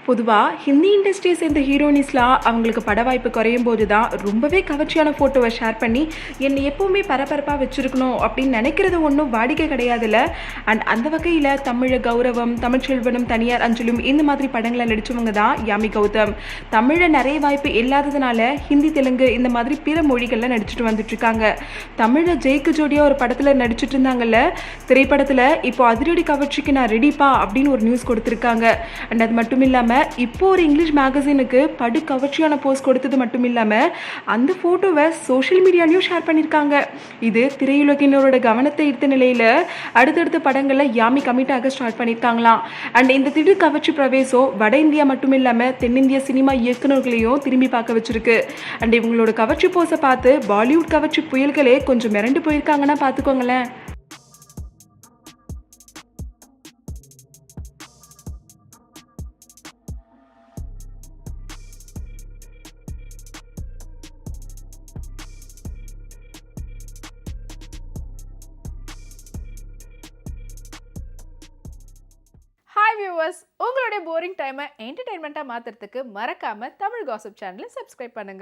பொதுவாக ஹிந்தி இண்டஸ்ட்ரியை சேர்ந்த ஹீரோயின்ஸ்லாம் அவங்களுக்கு பட வாய்ப்பு குறையும் போது தான் ரொம்பவே கவர்ச்சியான ஃபோட்டோவை ஷேர் பண்ணி என்னை எப்போவுமே பரபரப்பாக வச்சுருக்கணும் அப்படின்னு நினைக்கிறது ஒன்றும் வாடிக்கை கிடையாதுல்ல. அண்ட் அந்த வகையில் தமிழ கௌரவம், தமிழ்ச்செல்வனும், தனியார் அஞ்சலும் இந்த மாதிரி படங்களை நடித்தவங்க தான் யாமி கௌதம். தமிழில் நிறைய வாய்ப்பு இல்லாததுனால ஹிந்தி, தெலுங்கு இந்த மாதிரி பிற மொழிகளில் நடிச்சுட்டு வந்துட்டுருக்காங்க. தமிழில் ஜெய்க்கு ஜோடியாக ஒரு படத்தில் நடிச்சுட்டு இருந்தாங்கல்ல, திரைப்படத்தில் இப்போ அதிரடி கவர்ச்சிக்கு நான் ரெடிப்பா அப்படின்னு ஒரு நியூஸ் கொடுத்துருக்காங்க. அண்ட் அது மட்டும் இல்லாமல் இப்போ ஒரு இங்கிலீஷ் மேகசினுக்கு படு கவர்ச்சியான போஸ்ட் கொடுத்தது மட்டும் இல்லாமல் அந்த ஃபோட்டோவை சோஷியல் மீடியாலையும் ஷேர் பண்ணியிருக்காங்க. இது திரையுலகினரோட கவனத்தை ஈர்த்த நிலையில் அடுத்தடுத்த படங்களில் யாமி கமிட் ஆக ஸ்டார்ட் பண்ணியிருக்காங்களாம். அண்ட் இந்த திடீர் கவர்ச்சி பிரவேசம் வட இந்தியா மட்டும் இல்லாமல் தென்னிந்திய சினிமா இயக்குநர்களையும் திரும்பி பார்க்க வச்சிருக்கு. அண்ட் இவங்களோட கவர்ச்சி போஸை பார்த்து பாலிவுட் கவர்ச்சி புயல்களே கொஞ்சம் மிரண்டு போயிருக்காங்கன்னா பார்த்துக்கோங்களேன். ஹாய் வியூவர்ஸ், உங்களுடைய போரிங் டைமை என்டர்டைன்மெண்ட்டாக மாற்றுறதுக்கு மறக்காமல் தமிழ் காசிப் சேனலை சப்ஸ்கிரைப் பண்ணுங்கள்.